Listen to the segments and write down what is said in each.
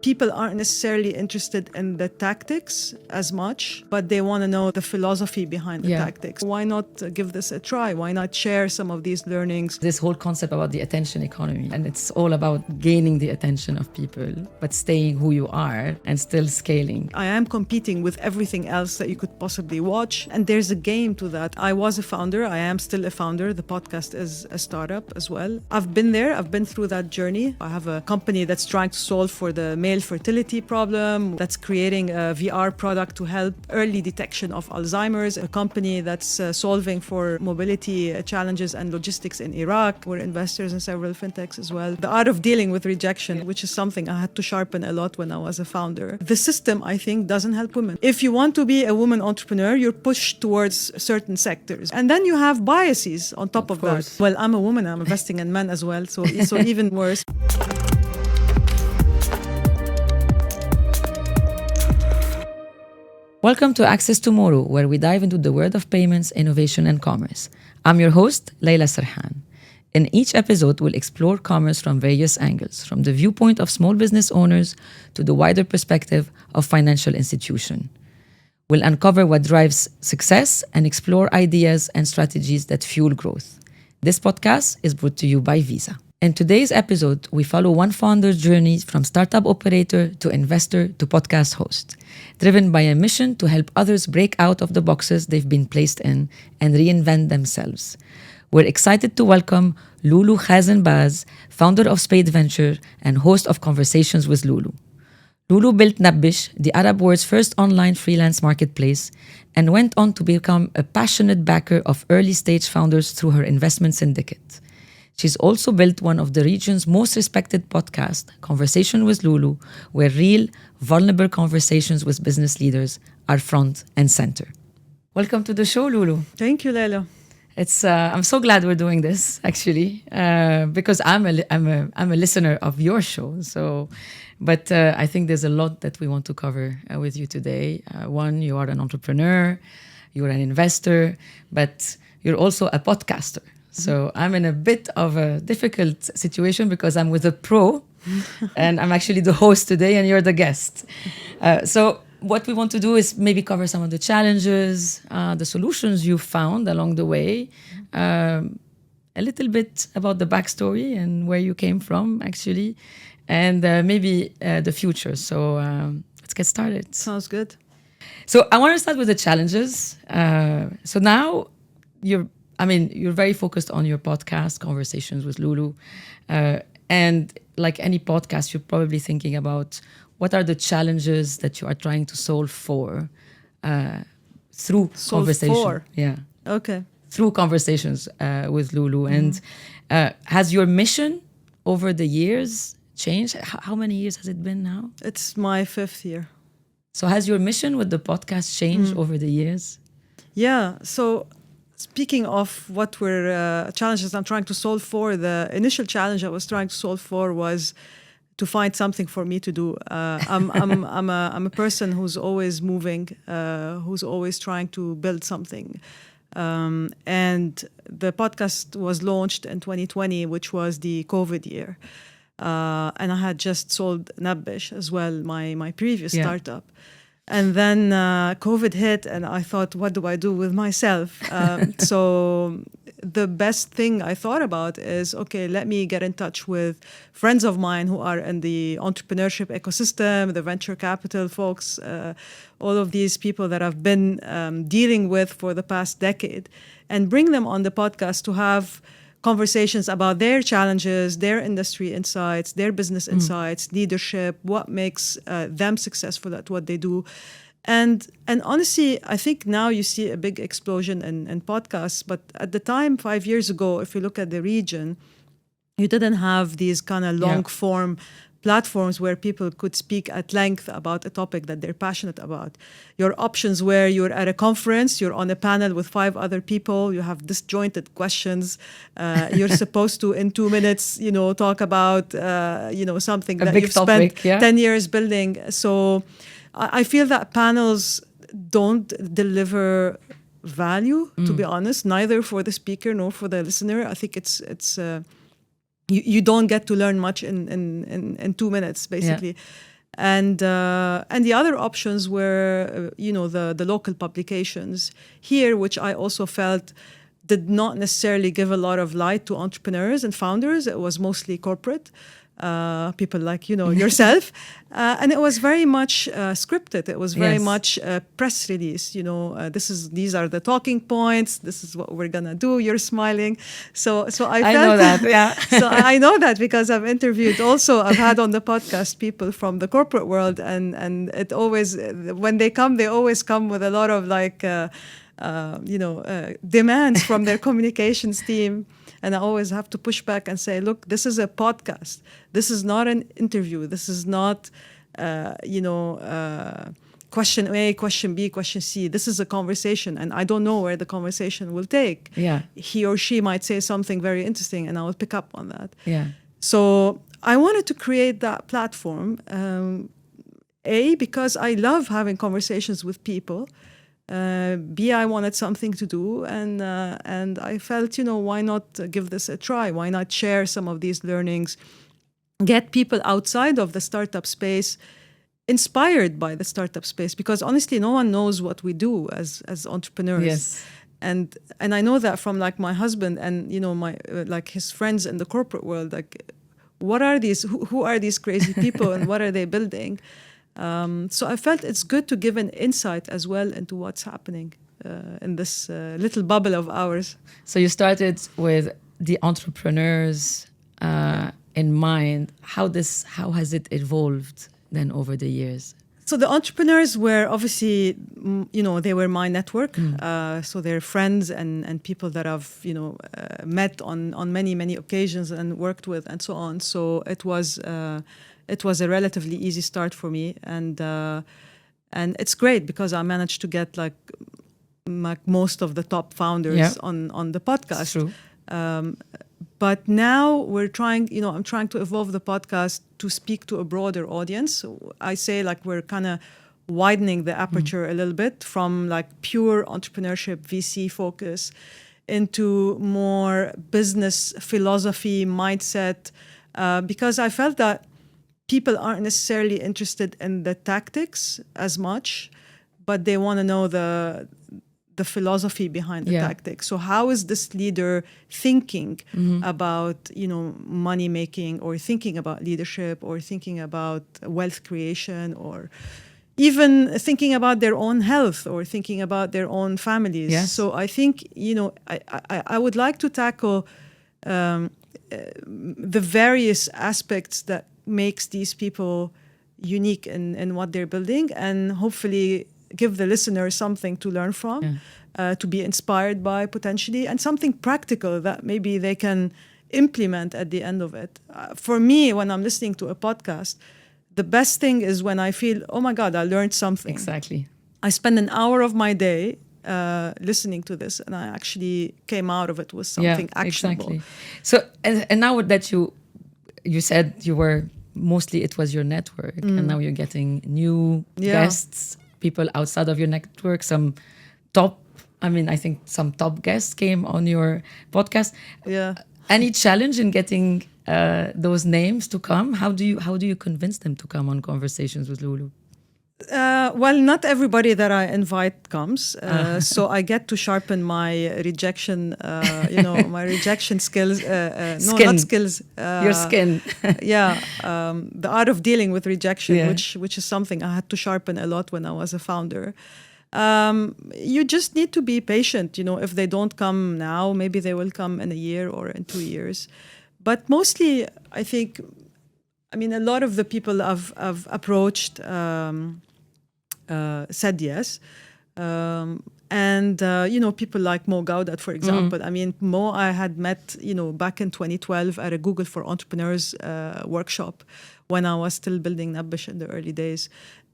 People aren't necessarily interested in the tactics as much, but they want to know the philosophy behind the tactics. Why not give this a try? Why not share some of these learnings? This whole concept about the attention economy, and it's all about gaining the attention of people, but staying who you are and still scaling. I am competing with everything else that you could possibly watch, and there's a game to that. I was a founder. I am still a founder. The podcast is a startup as well. I've been there. I've been through that journey. I have a company that's trying to solve for the male fertility problem, that's creating a VR product to help early detection of Alzheimer's, a company that's solving for mobility challenges and logistics in Iraq. We're investors in several fintechs as well. The art of dealing with rejection, which is something I had to sharpen a lot when I was a founder. The system, I think, doesn't help women. If you want to be a woman entrepreneur, you're pushed towards certain sectors. And then you have biases on top of that. Well, I'm a woman, I'm investing in men as well, so even worse. Welcome to Access Tomorrow, where we dive into the world of payments, innovation, and commerce. I'm your host, Layla Serhan. In each episode, we'll explore commerce from various angles, from the viewpoint of small business owners to the wider perspective of financial institutions. We'll uncover what drives success and explore ideas and strategies that fuel growth. This podcast is brought to you by Visa. In today's episode, we follow one founder's journey from startup operator to investor to podcast host, driven by a mission to help others break out of the boxes they've been placed in and reinvent themselves. We're excited to welcome Loulou Khazen Baz, founder of Spade Ventures and host of Conversations with Loulou. Loulou built Nabbesh, the Arab world's first online freelance marketplace, and went on to become a passionate backer of early-stage founders through her investment syndicate. She's also built one of the region's most respected podcasts, Conversation with Loulou, where real, vulnerable conversations with business leaders are front and center. Welcome to the show, Loulou. Thank you, Layla. I'm so glad we're doing this, actually, because I'm a listener of your show. But I think there's a lot that we want to cover with you today. One, you are an entrepreneur, you're an investor, but you're also a podcaster. So I'm in a bit of a difficult situation because I'm with a pro and I'm actually the host today and you're the guest. So what we want to do is maybe cover some of the challenges, the solutions you found along the way, a little bit about the backstory and where you came from, actually, and maybe the future. So let's get started. Sounds good. So I want to start with the challenges. So now you're very focused on your podcast, Conversations with Loulou. And like any podcast, you're probably thinking about what are the challenges that you are trying to solve for through conversation. Yeah. Okay. Through conversations with Loulou. And has your mission over the years changed? How many years has it been now? It's my 5th year. So has your mission with the podcast changed over the years? Yeah. So speaking of what were challenges I'm trying to solve for, the initial challenge I was trying to solve for was to find something for me to do. I'm a person who's always moving, who's always trying to build something. And the podcast was launched in 2020, which was the COVID year. And I had just sold Nabbesh as well, my previous startup. And then COVID hit and I thought, what do I do with myself? So the best thing I thought about is, okay, let me get in touch with friends of mine who are in the entrepreneurship ecosystem, the venture capital folks, all of these people that I've been dealing with for the past decade, and bring them on the podcast to have conversations about their challenges, their industry insights, their business insights, leadership, what makes them successful at what they do. And honestly, I think now you see a big explosion in podcasts. But at the time, 5 years ago, if you look at the region, you didn't have these kind of long form platforms where people could speak at length about a topic that they're passionate about. Your options were you're at a conference, you're on a panel with 5 other people, you have disjointed questions, you're supposed to, in 2 minutes, talk about, something that you've spent 10 years building. So I feel that panels don't deliver value, to be honest, neither for the speaker nor for the listener. I think it's you don't get to learn much in 2 minutes, basically. And the other options were, the local publications here, which I also felt did not necessarily give a lot of light to entrepreneurs and founders. It was mostly corporate, people like, yourself. And it was very much scripted. It was very much a press release. These are the talking points. This is what we're going to do. You're smiling. So I felt, know that, yeah. So I know that because I've interviewed also, I've had on the podcast people from the corporate world, and it always, when they come, they always come with a lot of demands from their communications team. And I always have to push back and say, look, this is a podcast. This is not an interview. This is not, question A, question B, question C. This is a conversation, and I don't know where the conversation will take. Yeah. He or she might say something very interesting, and I will pick up on that. Yeah. So I wanted to create that platform, A, because I love having conversations with people. B, I wanted something to do, and I felt, why not give this a try? Why not share some of these learnings, get people outside of the startup space inspired by the startup space? Because honestly, no one knows what we do as entrepreneurs. Yes. And I know that from my husband and my his friends in the corporate world. What are these? Who are these crazy people, and what are they building? So I felt it's good to give an insight as well into what's happening in this little bubble of ours. So you started with the entrepreneurs in mind. How has it evolved then over the years? So the entrepreneurs were obviously, they were my network. So they're friends and people that I've, met on many, many occasions and worked with and so on. So it was a relatively easy start for me, and it's great because I managed to get most of the top founders on the podcast. True. But now we're trying, I'm trying to evolve the podcast to speak to a broader audience. So I say we're kind of widening the aperture a little bit from pure entrepreneurship VC focus into more business philosophy mindset, because I felt that people aren't necessarily interested in the tactics as much, but they want to know the philosophy behind the tactics. So how is this leader thinking about, money making, or thinking about leadership, or thinking about wealth creation, or even thinking about their own health, or thinking about their own families. Yes. So I think, I would like to tackle the various aspects that makes these people unique in what they're building, and hopefully give the listener something to learn from, to be inspired by potentially, and something practical that maybe they can implement at the end of it. For me, when I'm listening to a podcast, the best thing is when I feel, oh my God, I learned something. Exactly. I spend an hour of my day listening to this, and I actually came out of it with something actionable. Exactly. So, and now that you said you were mostly it was your network, and now you're getting new guests, people outside of your network, some top, I think some top guests came on your podcast. Yeah. Any challenge in getting those names to come? How do you convince them to come on Conversations with Loulou? Well, not everybody that I invite comes, so I get to sharpen my rejection, my rejection skills. No, not skills. Your skin. The art of dealing with rejection, which is something I had to sharpen a lot when I was a founder. You just need to be patient. If they don't come now, maybe they will come in a year or in 2 years. But mostly, I think, a lot of the people I've approached said yes. And people like Mo Gaudat, for example. Mo I had met, back in 2012 at a Google for Entrepreneurs workshop when I was still building Nabbesh in the early days.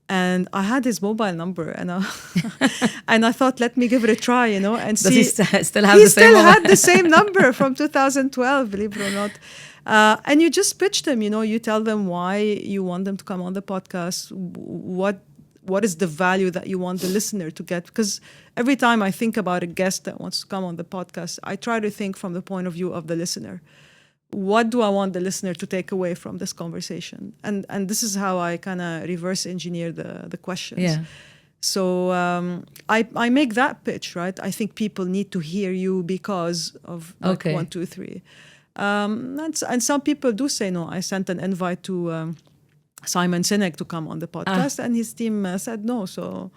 And I had his mobile number, and I thought, let me give it a try, and see. Does he still have the same? He still had the same number from 2012, believe it or not. And you just pitch them, you tell them why you want them to come on the podcast, what is the value that you want the listener to get. Because every time I think about a guest that wants to come on the podcast, I try to think from the point of view of the listener. what do I want the listener to take away from this conversation? And this is how I kind of reverse engineer the questions. Yeah. So I make that pitch, right? I think people need to hear you because of like 1, 2, 3. And some people do say no. I sent an invite to Simon Sinek to come on the podcast, and his team said no. So,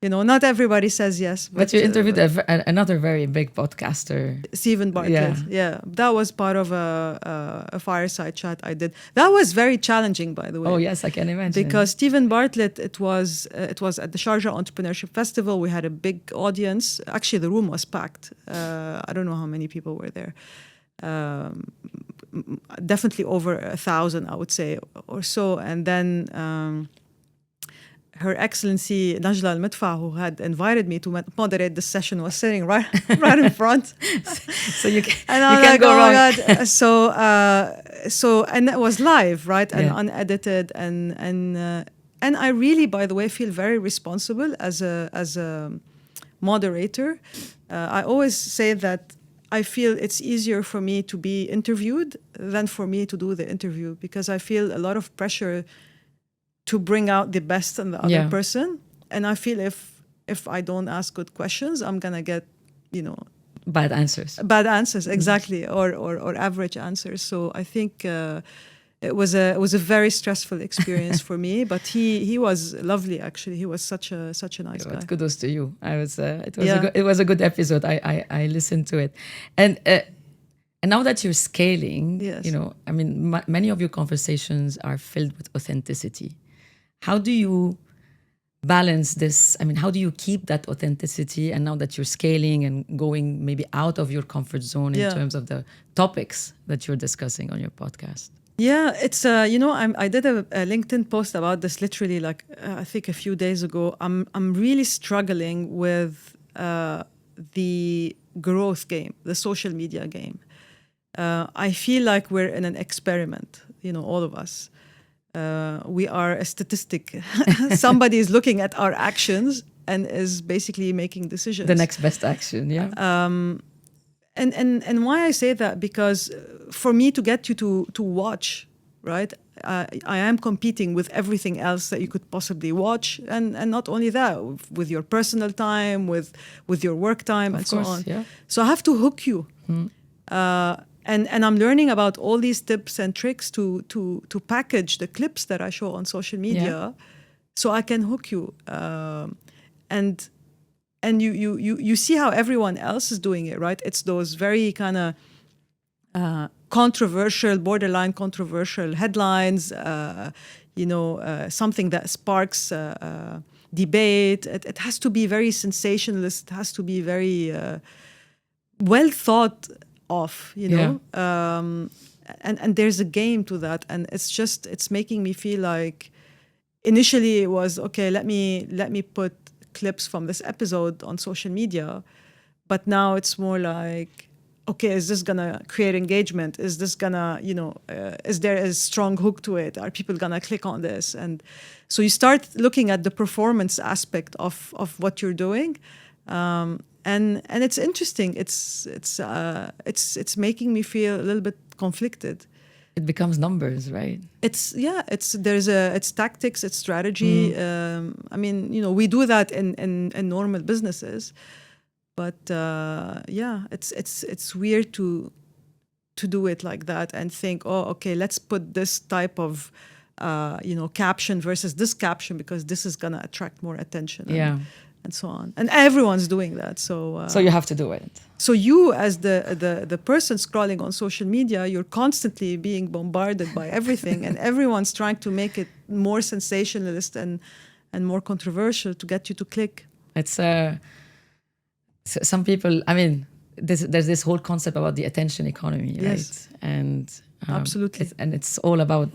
not everybody says yes. But you interviewed another very big podcaster, Stephen Bartlett. Yeah, that was part of a fireside chat I did. That was very challenging, by the way. Oh yes, I can imagine. Because Stephen Bartlett, it was at the Sharjah Entrepreneurship Festival. We had a big audience. Actually, the room was packed. I don't know how many people were there. Definitely over 1,000, I would say, or so. And then Her Excellency Najla Al-Midfa, who had invited me to moderate this session, was sitting right in front. So you can't like, go wrong. My God. So and it was live, right, and unedited, and I really, by the way, feel very responsible as a moderator. I always say that I feel it's easier for me to be interviewed than for me to do the interview, because I feel a lot of pressure to bring out the best in the other person. And I feel if I don't ask good questions, I'm going to get, bad answers. Bad answers, exactly, or average answers. So I think it was a very stressful experience for me, but he was lovely, actually. He was such a nice guy. Kudos to you. It was a good episode. I listened to it. And now that you're scaling, many of your conversations are filled with authenticity. How do you balance this? How do you keep that authenticity? And now that you're scaling and going maybe out of your comfort zone in terms of the topics that you're discussing on your podcast? Yeah, it's I did a LinkedIn post about this literally I think a few days ago. I'm really struggling with the growth game, the social media game. I feel like we're in an experiment, all of us. We are a statistic. Somebody is looking at our actions and is basically making decisions. The next best action, yeah. And why I say that, because for me to get you to watch, right, I am competing with everything else that you could possibly watch, and not only that, with your personal time, with your work time, and so on. Yeah. So I have to hook you. And I'm learning about all these tips and tricks to package the clips that I show on social media, so I can hook you. And you see how everyone else is doing it, right? It's those very kind of controversial, borderline controversial headlines. Something that sparks debate. It has to be very sensationalist. It has to be very well thought of, and there's a game to that, and it's making me feel like initially it was okay, let me put clips from this episode on social media, but now it's more like, okay, is this gonna create engagement? Is this gonna, is there a strong hook to it? Are people gonna click on this? And so you start looking at the performance aspect of what you're doing. And it's interesting. It's making me feel a little bit conflicted. It becomes numbers, right? It's tactics, it's strategy. We do that in normal businesses, but it's weird to do it like that and think, oh, okay, let's put this type of caption versus this caption because this is gonna attract more attention. And so on, and everyone's doing that. So you have to do it. So you, as the person scrolling on social media, you're constantly being bombarded by everything, and everyone's trying to make it more sensationalist and more controversial to get you to click. It's some people. There's this whole concept about the attention economy, right? And absolutely, it's all about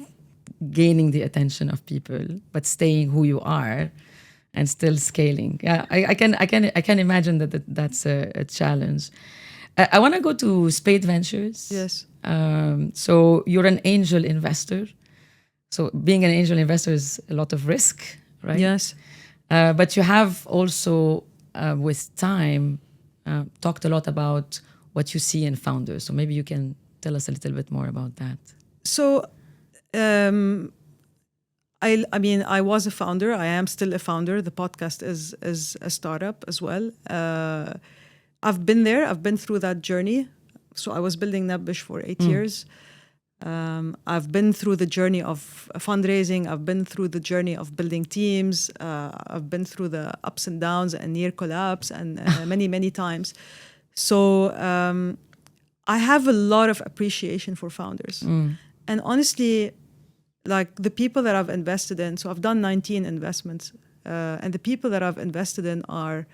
gaining the attention of people, but staying who you are. And still scaling. Yeah, I can imagine that's a challenge. I want to go to Spade Ventures. Yes. So you're an angel investor. So being an angel investor is a lot of risk, right? Yes. But you have also, with time, talked a lot about what you see in founders. So maybe you can tell us a little bit more about that. So, I mean, I was a founder. I am still a founder. The podcast is a startup as well. I've been there. I've been through that journey. So I was building Nabbesh for 8 years. I've been through the journey of fundraising. I've been through the journey of building teams. I've been through the ups and downs and near collapse and many, many times. So I have a lot of appreciation for founders. And honestly, like the people that I've invested in, so I've done 19 investments, and the people that I've invested in are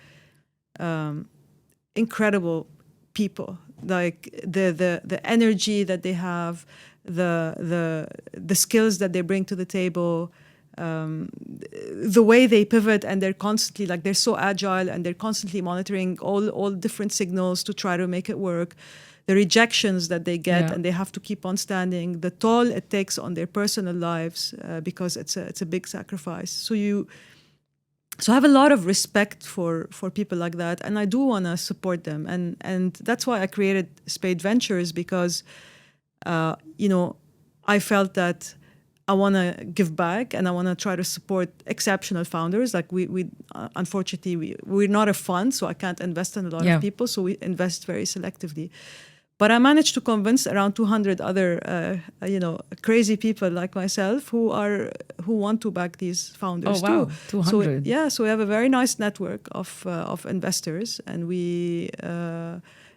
incredible people. Like the energy that they have, the skills that they bring to the table, the way they pivot, and they're constantly like they're so agile and they're constantly monitoring all different signals to try to make it work. The rejections that they get and they have to keep on standing, the toll it takes on their personal lives because it's a big sacrifice. So I have a lot of respect for people like that, and I do want to support them, and that's why I created Spade Ventures, because I felt that I want to give back and I want to try to support exceptional founders. Like we unfortunately we're not a fund, so I can't invest in a lot of people, so we invest very selectively. But I managed to convince around 200 other, crazy people like myself who want to back these founders too. 200. So we have a very nice network of investors, and we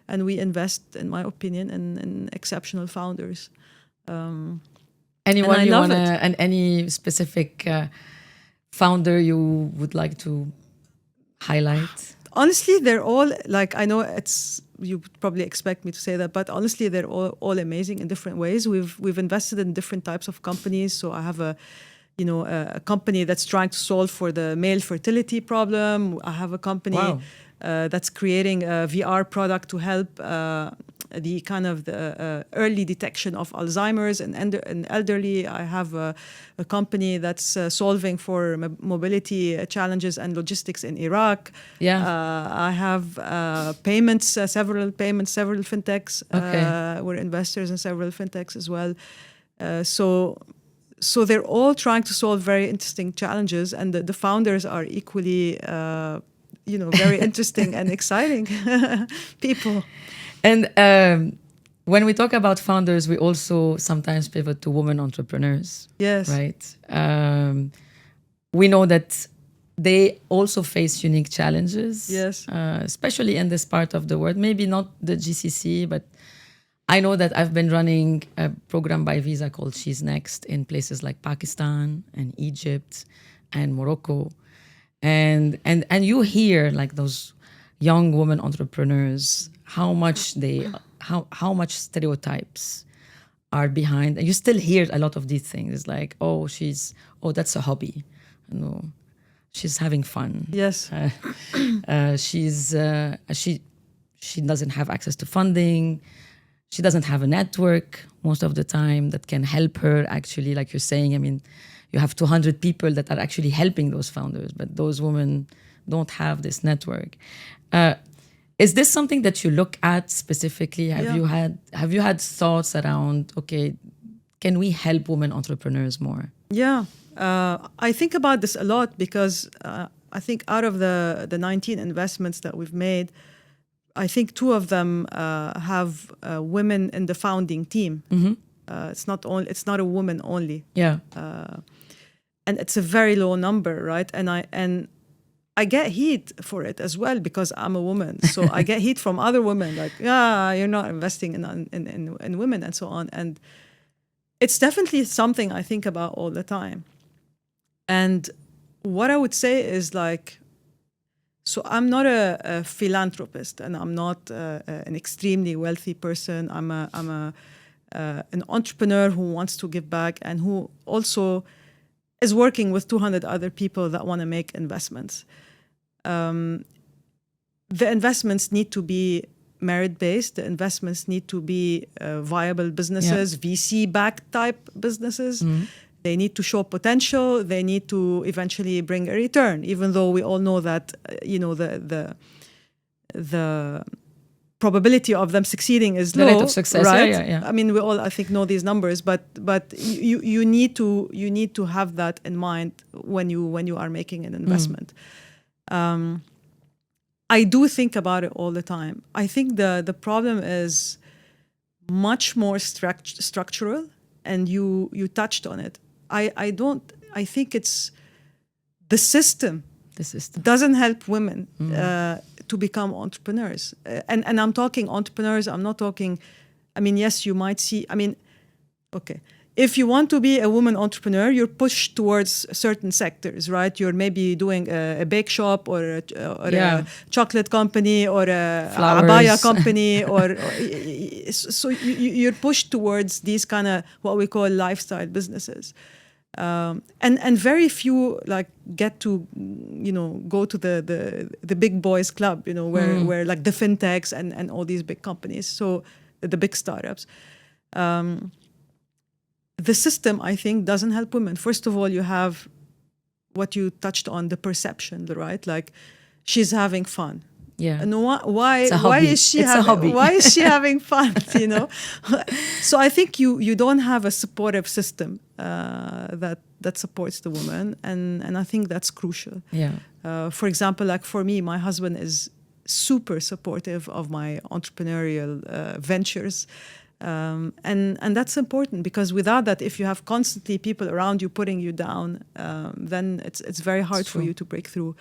invest, in my opinion, in exceptional founders. Anyone you want to, and any specific founder you would like to highlight? Honestly, they're all like, I know you would probably expect me to say that, but honestly, they're all amazing in different ways. We've invested in different types of companies. So I have a company that's trying to solve for the male fertility problem. I have a company that's creating a VR product to help the kind of the early detection of Alzheimer's and elderly. I have a company that's solving for mobility challenges and logistics in Iraq. I have several fintechs. We're investors in several fintechs as well. So they're all trying to solve very interesting challenges, and the founders are equally very interesting and exciting people. And when we talk about founders, we also sometimes pivot to women entrepreneurs. Yes. Right? We know that they also face unique challenges. Yes. Especially in this part of the world. Maybe not the GCC, but I know that I've been running a program by Visa called She's Next in places like Pakistan and Egypt and Morocco. And you hear like those young women entrepreneurs, how much stereotypes are behind, and you still hear a lot of these things. It's like, that's a hobby. She's having fun. Yes. She doesn't have access to funding. She doesn't have a network most of the time that can help her actually, like you're saying. I mean, you have 200 people that are actually helping those founders, but those women don't have this network. Is this something that you look at specifically? Have you had thoughts around, okay, can we help women entrepreneurs more? Yeah, I think about this a lot because I think out of the 19 investments that we've made, I think 2 of them have women in the founding team. Mm-hmm. It's not a woman only. Yeah. And it's a very low number, right? And I get heat for it as well because I'm a woman. So I get heat from other women like, you're not investing in women and so on. And it's definitely something I think about all the time. And what I would say is like, so I'm not a philanthropist, and I'm not an extremely wealthy person. I'm an entrepreneur who wants to give back and who also is working with 200 other people that want to make investments. The investments need to be merit-based. The investments need to be viable businesses, VC-backed type businesses. Mm-hmm. They need to show potential. They need to eventually bring a return, even though we all know that, probability of them succeeding is The low, rate of success, right? yeah. I mean, we all, I think, know these numbers, but you need to have that in mind when you are making an investment. I do think about it all the time. I think the problem is much more structural, and you touched on it. I think it's the system. The system doesn't help women to become entrepreneurs. And I'm talking entrepreneurs, I'm not talking, I mean, yes, you might see, I mean, okay. If you want to be a woman entrepreneur, you're pushed towards certain sectors, right? You're maybe doing a bake shop or a chocolate company or a abaya company, or so you're pushed towards these kind of what we call lifestyle businesses. And very few like get to, you know, go to the big boys club, you know, where like the fintechs and all these big companies, so the big startups. The system, I think, doesn't help women. First of all, you have what you touched on, the perception, right? Like, she's having fun. Yeah. And why is she it's a hobby. Why is she having fun? You know. So I think you don't have a supportive system that supports the woman, and I think that's crucial. Yeah. For example, like for me, my husband is super supportive of my entrepreneurial ventures. And that's important, because without that, if you have constantly people around you putting you down, then it's very hard for you to break through.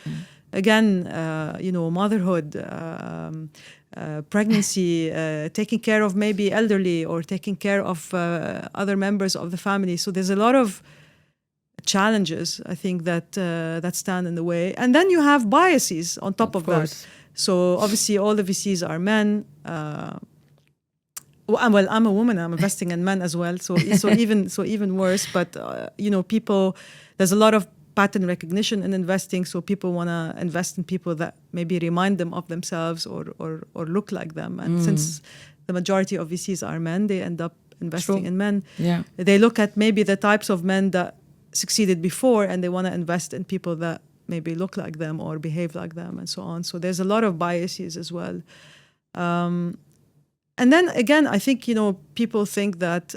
Again, you know, motherhood, pregnancy, taking care of maybe elderly, or taking care of other members of the family. So there's a lot of challenges, I think, that stand in the way. And then you have biases on top of that. So obviously all the VCs are men. Well, I'm a woman. I'm investing in men as well. So even worse. But you know, people. There's a lot of pattern recognition in investing. So people want to invest in people that maybe remind them of themselves or look like them. And since the majority of VCs are men, they end up investing in men. Yeah. They look at maybe the types of men that succeeded before, and they want to invest in people that maybe look like them or behave like them, and so on. So there's a lot of biases as well. And then again, I think, you know, people think that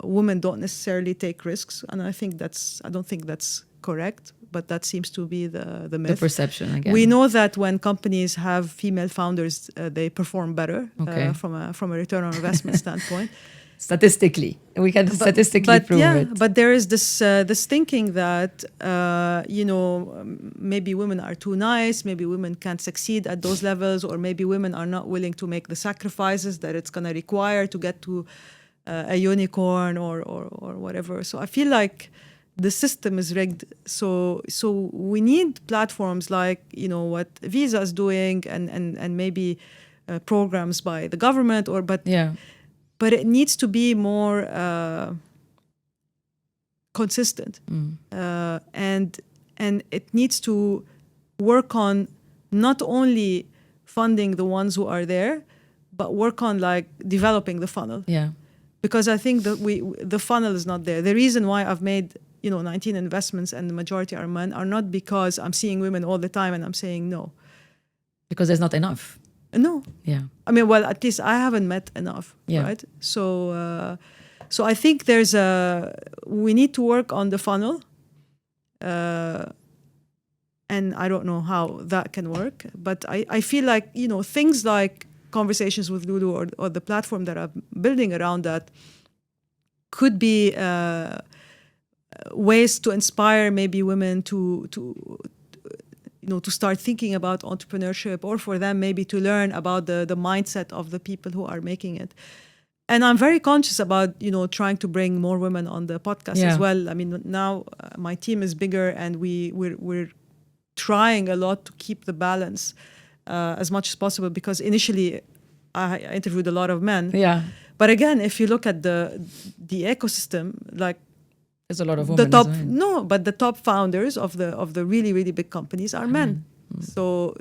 women don't necessarily take risks, and I don't think that's correct, but that seems to be the myth. The perception again. We know that when companies have female founders, they perform better from a return on investment standpoint. Statistically, we can statistically prove it. But there is this thinking that you know, maybe women are too nice, maybe women can't succeed at those levels, or maybe women are not willing to make the sacrifices that it's going to require to get to a unicorn or whatever. So I feel like the system is rigged. So we need platforms like, you know, what Visa is doing, and maybe programs by the government, but it needs to be more consistent, and it needs to work on not only funding the ones who are there, but work on like developing the funnel. Yeah, because I think that the funnel is not there. The reason why I've made 19 investments and the majority are men are not because I'm seeing women all the time and I'm saying no. Because there's not enough. No. Yeah. I mean, well, at least I haven't met enough, right? So I think we need to work on the funnel, and I don't know how that can work, but I feel like, you know, things like conversations with Loulou or the platform that I'm building around that could be ways to inspire maybe women to start thinking about entrepreneurship, or for them maybe to learn about the mindset of the people who are making it. And I'm very conscious about, you know, trying to bring more women on the podcast as well. I mean, now my team is bigger, and we're trying a lot to keep the balance as much as possible, because initially I interviewed a lot of men. Yeah. But again, if you look at the ecosystem, like, there's a lot of women. But the top founders of the really, really big companies are men. So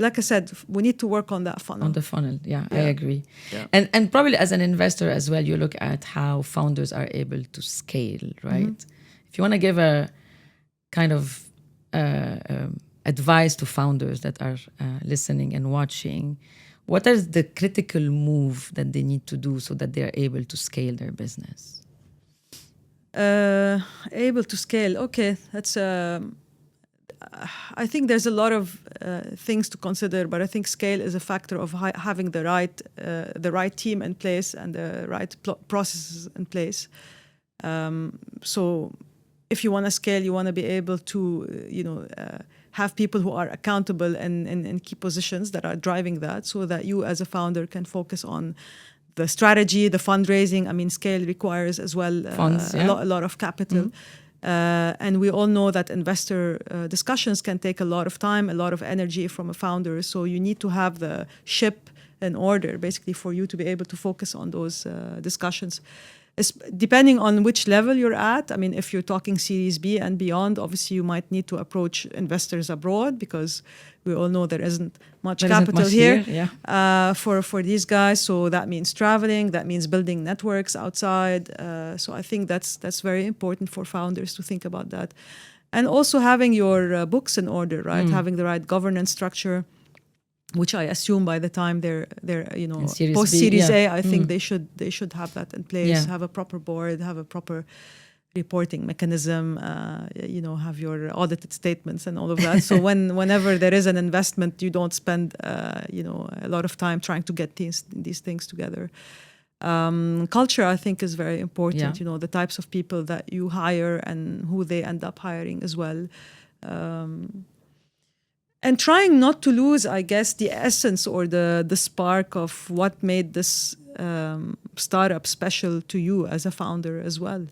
like I said, we need to work on that funnel. On the funnel, I agree. Yeah. And probably as an investor as well, you look at how founders are able to scale, right? If you want to give a kind of advice to founders that are listening and watching, what is the critical move that they need to do so that they are able to scale their business? Able to scale. Okay, that's. I think there's a lot of things to consider, but I think scale is a factor of having the right team in place and the right processes in place. So, if you want to scale, you want to be able to, have people who are accountable in key positions that are driving that, so that you as a founder can focus on the strategy, the fundraising. I mean, scale requires as well Funds, a lot of capital. And we all know that investor discussions can take a lot of time, a lot of energy from a founder. So you need to have the ship in order, basically, for you to be able to focus on those discussions. Depending on which level you're at, I mean, if you're talking Series B and beyond, obviously you might need to approach investors abroad, because we all know there isn't much capital here for these guys. So that means traveling, that means building networks outside. So I think that's very important for founders to think about that. And also having your books in order, right? Having the right governance structure, which I assume by the time they're post Series A, I think they should have that in place. Have a proper board, have a proper reporting mechanism. Have your audited statements and all of that. So whenever there is an investment, you don't spend a lot of time trying to get these things together. Culture, I think, is very important. The types of people that you hire and who they end up hiring as well. And trying not to lose, I guess, the essence or the spark of what made this startup special to you as a founder as well.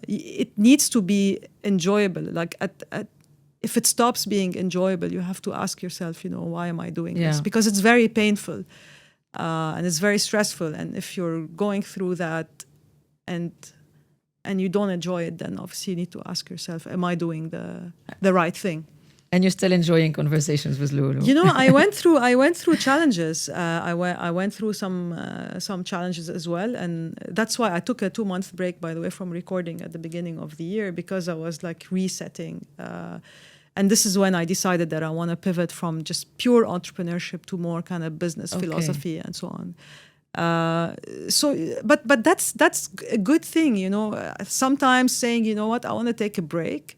It needs to be enjoyable. Like if it stops being enjoyable, you have to ask yourself, why am I doing this? Because it's very painful and it's very stressful. And if you're going through that and you don't enjoy it, then obviously you need to ask yourself, am I doing the right thing? And you're still enjoying conversations with Loulou. I went through challenges. I went through some challenges as well, and that's why I took a 2-month break, by the way, from recording at the beginning of the year, because I was like resetting. And this is when I decided that I want to pivot from just pure entrepreneurship to more kind of business philosophy and so on. But that's a good thing, Sometimes saying, I want to take a break.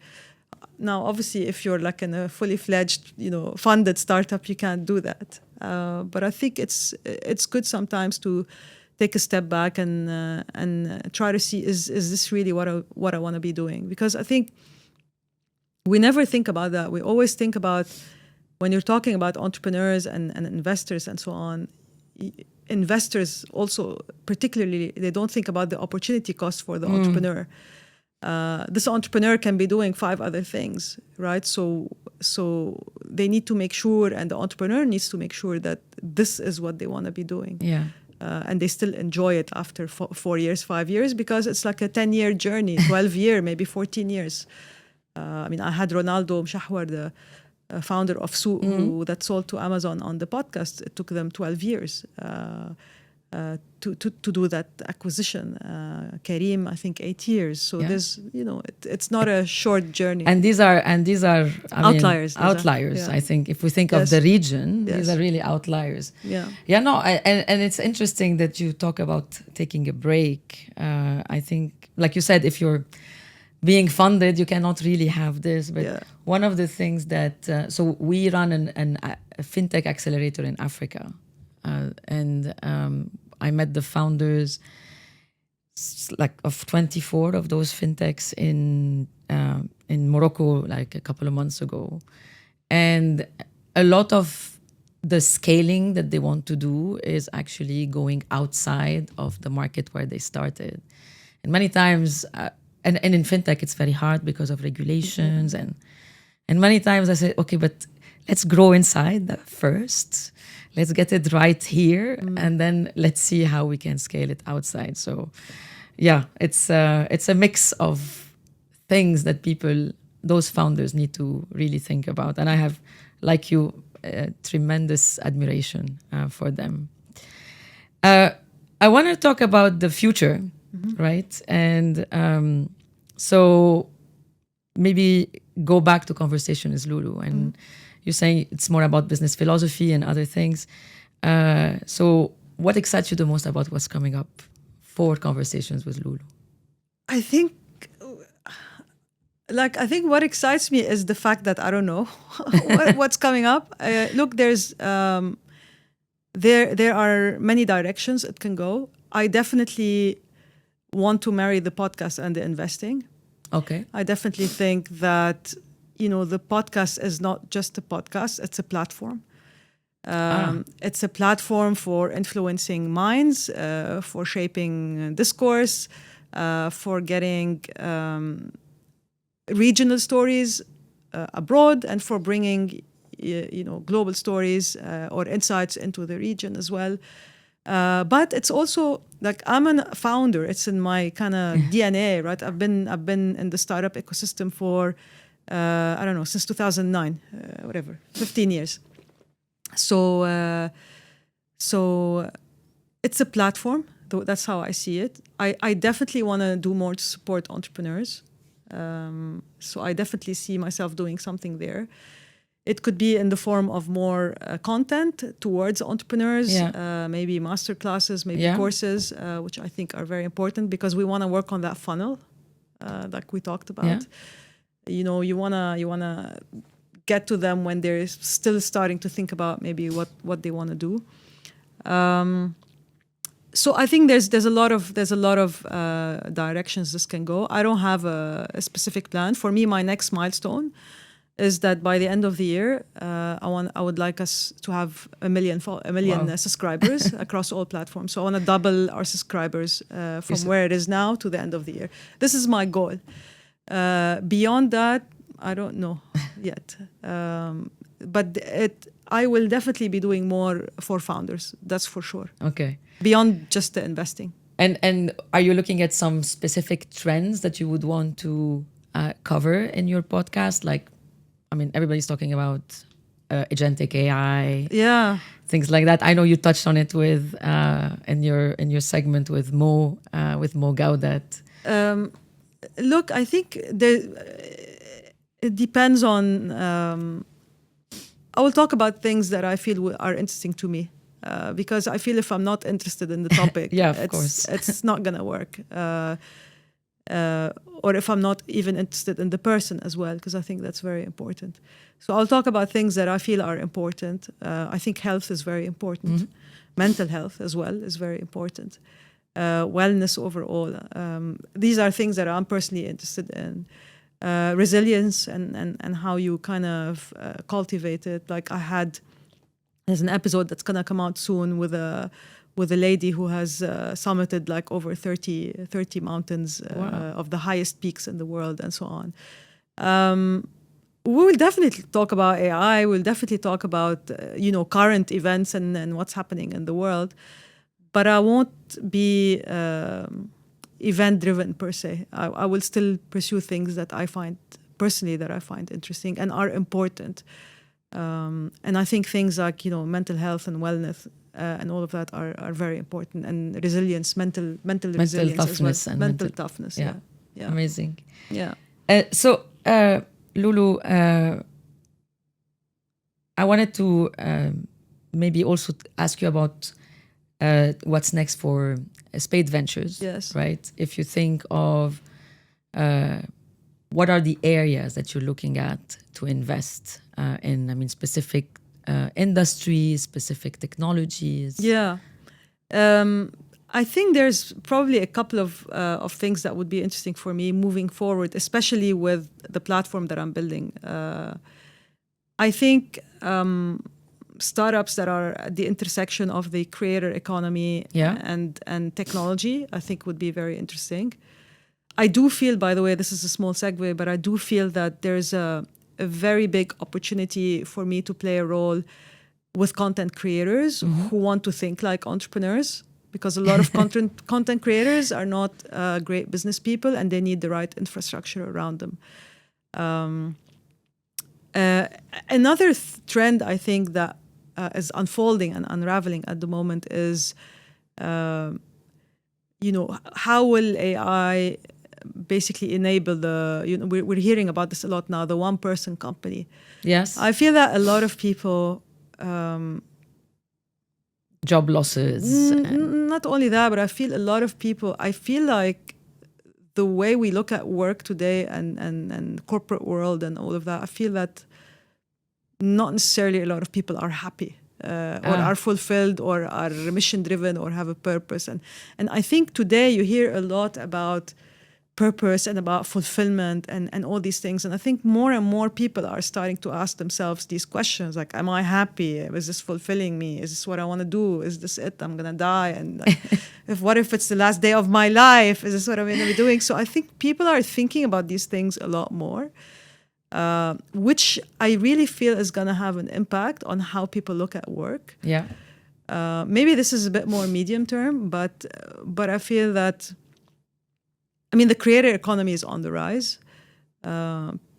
Now, obviously, if you're like in a fully fledged, funded startup, you can't do that. But I think it's good sometimes to take a step back and try to see, is this really what I want to be doing? Because I think we never think about that. We always think about, when you're talking about entrepreneurs and investors and so on, investors also, particularly, they don't think about the opportunity cost for the entrepreneur. This entrepreneur can be doing 5 other things, right? So they need to make sure, and the entrepreneur needs to make sure that this is what they want to be doing. And they still enjoy it after 4 years, 5 years, because it's like a 10-year journey, 12-year, maybe 14 years. I had Ronaldo Mshahwar, the founder of Souq, that sold to Amazon on the podcast. It took them 12 years. To do that acquisition. Kareem, I think 8 years. So there's, it's not a short journey. And these are outliers. Outliers. I think if we think of the region, these are really outliers. And it's interesting that you talk about taking a break. I think, like you said, if you're being funded, you cannot really have this. But one of the things that, so we run a fintech accelerator in Africa. And I met the founders of 24 of those fintechs in Morocco like a couple of months ago. And a lot of the scaling that they want to do is actually going outside of the market where they started. And many times, and in fintech, it's very hard because of regulations. And many times I say, okay, but let's grow inside that first. Let's get it right here, and then let's see how we can scale it outside. So, it's a mix of things that those founders need to really think about. And I have, like you, tremendous admiration for them. I want to talk about the future, right? And so maybe go back to conversation with Loulou, and you're saying it's more about business philosophy and other things. So what excites you the most about what's coming up for conversations with Loulou? I think what excites me is the fact that I don't know what's coming up. Look, there are many directions it can go. I definitely want to marry the podcast and the investing. Okay. I definitely think that, the podcast is not just a podcast, it's a platform. It's a platform for influencing minds, for shaping discourse, for getting regional stories abroad, and for bringing global stories or insights into the region as well. But it's also like I'm a founder. It's in my kind of DNA, right? I've been in the startup ecosystem for I don't know, since 2009, 15 years. So it's a platform. That's how I see it. I definitely want to do more to support entrepreneurs. So I definitely see myself doing something there. It could be in the form of more content towards entrepreneurs, maybe master classes, maybe courses, which I think are very important because we want to work on that funnel, like we talked about. You wanna get to them when they're still starting to think about maybe what they want to do. So I think there's a lot of directions this can go. I don't have a specific plan. For me, my next milestone is that by the end of the year, I would like us to have a million subscribers across all platforms. So I want to double our subscribers from where it is now to the end of the year. This is my goal. Beyond that, I don't know yet. But I will definitely be doing more for founders. That's for sure. Okay. Beyond just the investing. And are you looking at some specific trends that you would want to cover in your podcast? Like, I mean, everybody's talking about agentic AI, things like that. I know you touched on it with in your segment with Mo Gaudat. Look, I think it depends on. I will talk about things that I feel are interesting to me, because I feel if I'm not interested in the topic, of course, it's not gonna work. Or if I'm not even interested in the person as well, because I think that's very important. So I'll talk about things that I feel are important. I think health is very important. Mm-hmm. Mental health as well is very important. Wellness overall. These are things that I'm personally interested in. Resilience and how you kind of cultivate it. Like there's an episode that's gonna come out soon with a lady who has summited like over 30 mountains of the highest peaks in the world and so on. We will definitely talk about AI. We'll definitely talk about current events and what's happening in the world. But I won't be event-driven per se. I will still pursue things that I find interesting and are important. And I think things like mental health and wellness and all of that are very important, and resilience, mental resilience toughness as well. And mental toughness. Yeah. Amazing. Yeah. So Loulou, I wanted to maybe also ask you about what's next for Spade Ventures. Yes. Right. If you think of what are the areas that you're looking at to invest in? I mean, specific industries, specific technologies. Yeah. I think there's probably a couple of things that would be interesting for me moving forward, especially with the platform that I'm building. I think startups that are at the intersection of the creator economy and technology, I think would be very interesting. I do feel, by the way, this is a small segue, but I do feel that there's a very big opportunity for me to play a role with content creators who want to think like entrepreneurs, because a lot of content creators are not great business people and they need the right infrastructure around them. Another trend I think that is unfolding and unraveling at the moment is, how will AI basically enable we're hearing about this a lot now, the one-person company. Yes. I feel that a lot of people, job losses. not only that, but I feel like the way we look at work today and corporate world and all of that, I feel that not necessarily a lot of people are happy or are fulfilled or are mission driven or have a purpose. And I think today you hear a lot about purpose and about fulfillment and all these things. And I think more and more people are starting to ask themselves these questions like, am I happy? Is this fulfilling me? Is this what I want to do? Is this it? I'm going to die. And what if it's the last day of my life? Is this what I'm going to be doing? So I think people are thinking about these things a lot more, which I really feel is going to have an impact on how people look at work. Yeah. Maybe this is a bit more medium term, but I feel that, I mean, the creator economy is on the rise.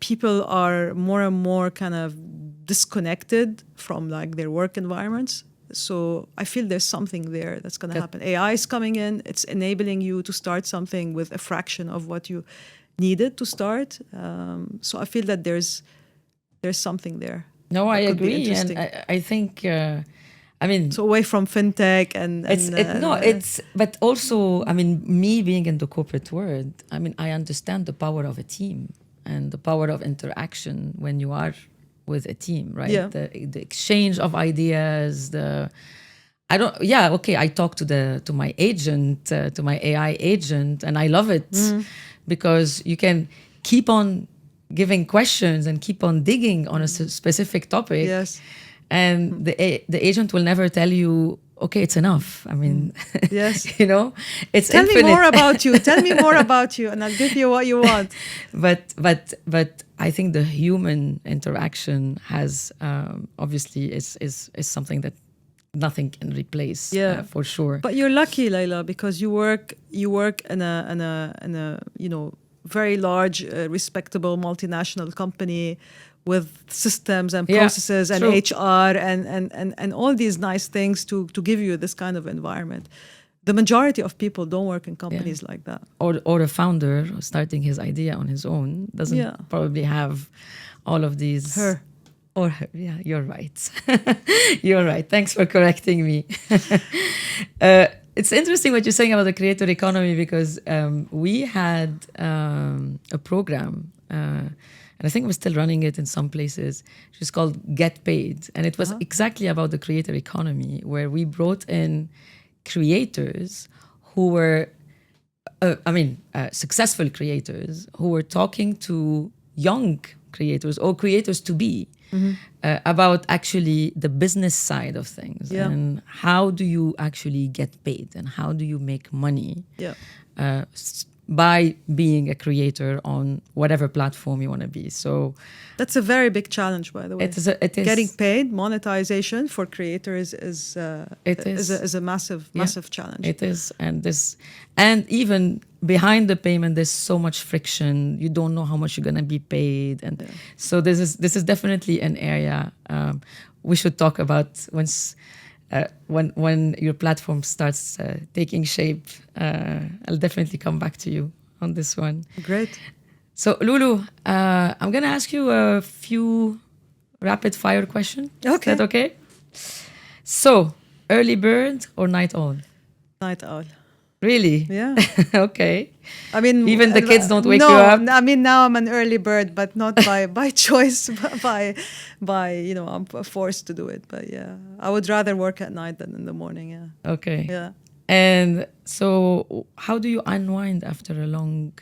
People are more and more kind of disconnected from like their work environments. So I feel there's something there that's going to happen. AI is coming in. It's enabling you to start something with a fraction of what you needed to start. So I feel that there's something there. No, I agree. And I think... I mean, so away from fintech but also, I mean, me being in the corporate world, I mean, I understand the power of a team and the power of interaction when you are with a team, right? Yeah. The exchange of ideas, I talk to my agent, to my AI agent, and I love it because you can keep on giving questions and keep on digging on a specific topic. Yes. And the agent will never tell you, okay, it's enough. I mean, yes, it's tell infinite. me more about you. Tell me more about you, and I'll give you what you want. But I think the human interaction has obviously is something that nothing can replace. Yeah, for sure. But you're lucky, Layla, because you work in a very large, respectable multinational company with systems and processes and HR and all these nice things to give you this kind of environment. The majority of people don't work in companies like that. Or a founder starting his idea on his own doesn't probably have all of these. Her. Yeah, you're right. You're right. Thanks for correcting me. It's interesting what you're saying about the creator economy because we had a program and I think we're still running it in some places. It's called Get Paid. And it was exactly about the creator economy, where we brought in creators who were, successful creators who were talking to young creators or creators to be about actually the business side of things. Yeah. And how do you actually get paid and how do you make money? Yeah. By being a creator on whatever platform you want to be. So that's a very big challenge, by the way. It is getting paid. Monetization for creators is a massive challenge. It is, and even behind the payment, there's so much friction. You don't know how much you're gonna be paid, and so this is definitely an area we should talk about once. When your platform starts taking shape, I'll definitely come back to you on this one. Great. So, Loulou, I'm going to ask you a few rapid fire questions. Okay. Is that okay? So, early bird or night owl? Night owl. Really? Yeah. Okay. I mean, even the kids don't wake you up. I mean, now I'm an early bird, but not by choice, but by I'm forced to do it. But yeah, I would rather work at night than in the morning. Yeah. Okay. Yeah. And so, how do you unwind after a long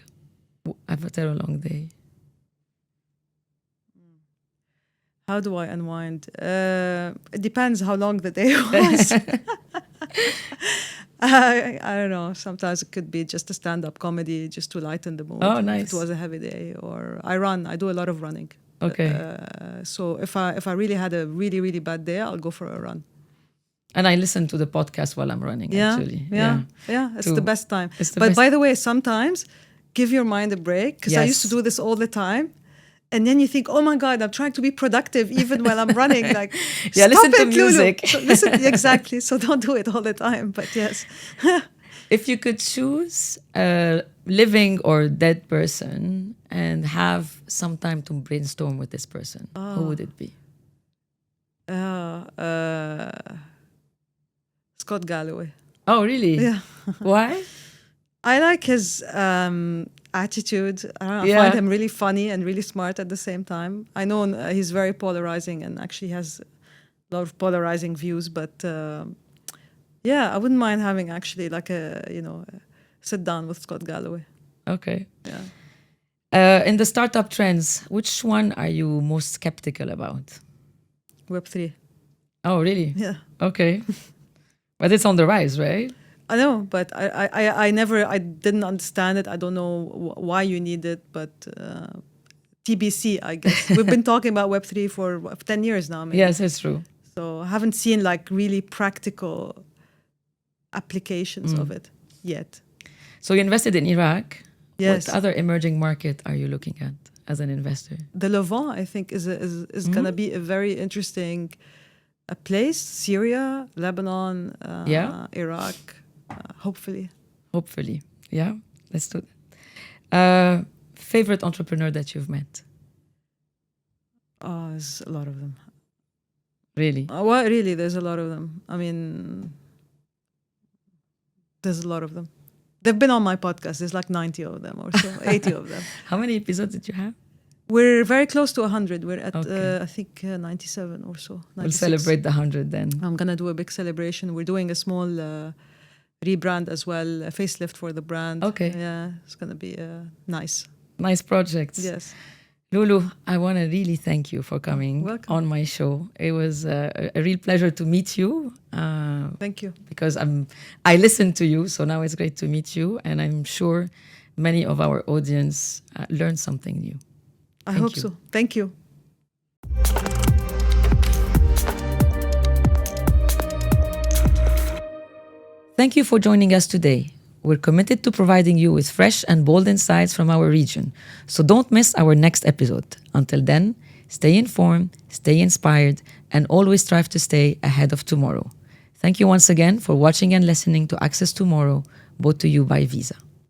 day? How do I unwind? It depends how long the day was. I don't know. Sometimes it could be just a stand-up comedy just to lighten the mood. Oh, nice. If it was a heavy day. Or I run. I do a lot of running. Okay. So if I really had a really, really bad day, I'll go for a run. And I listen to the podcast while I'm running, actually. Yeah, it's the best time. By the way, sometimes give your mind a break. Because I used to do this all the time. And then you think, oh my God, I'm trying to be productive even while I'm running. Like, listen to music. So exactly. So don't do it all the time. But yes. If you could choose a living or dead person and have some time to brainstorm with this person, who would it be? Scott Galloway. Oh, really? Yeah. Why? I like his attitude. I don't know, I Yeah. find him really funny and really smart at the same time. I know he's very polarizing and actually has a lot of polarizing views, but yeah, I wouldn't mind having actually like a sit down with Scott Galloway. Okay. Yeah. In the startup trends, which one are you most skeptical about? Web3. Oh, really? Yeah. Okay. But it's on the rise, right? I know, but I didn't understand it. I don't know why you need it, but TBC, I guess. We've been talking about Web3 for 10 years now, maybe. Yes, it's true. So I haven't seen like really practical applications of it yet. So you invested in Iraq. Yes. What other emerging market are you looking at as an investor? The Levant, I think, is going to be a very interesting place. Syria, Lebanon, Iraq, hopefully. Hopefully. Yeah, let's do that. Favorite entrepreneur that you've met? Oh, there's a lot of them. Really? Well, really, there's a lot of them. I mean, there's a lot of them. They've been on my podcast. There's like 90 of them or so, 80 of them. How many episodes did you have? We're very close to 100. We're at, Okay. I think, 97 or so. 96. We'll celebrate the 100 then. I'm going to do a big celebration. We're doing a small rebrand as well, a facelift for the brand. Okay. Yeah, it's going to be nice. Nice projects. Yes. Loulou, I want to really thank you for coming Welcome. on my show. It was a real pleasure to meet you. Thank you. Because I listen to you, so now it's great to meet you, and I'm sure many of our audience learned something new. I hope so. Thank you. Thank you for joining us today. We're committed to providing you with fresh and bold insights from our region, so don't miss our next episode. Until then, stay informed, stay inspired, and always strive to stay ahead of tomorrow. Thank you once again for watching and listening to Access Tomorrow, brought to you by Visa.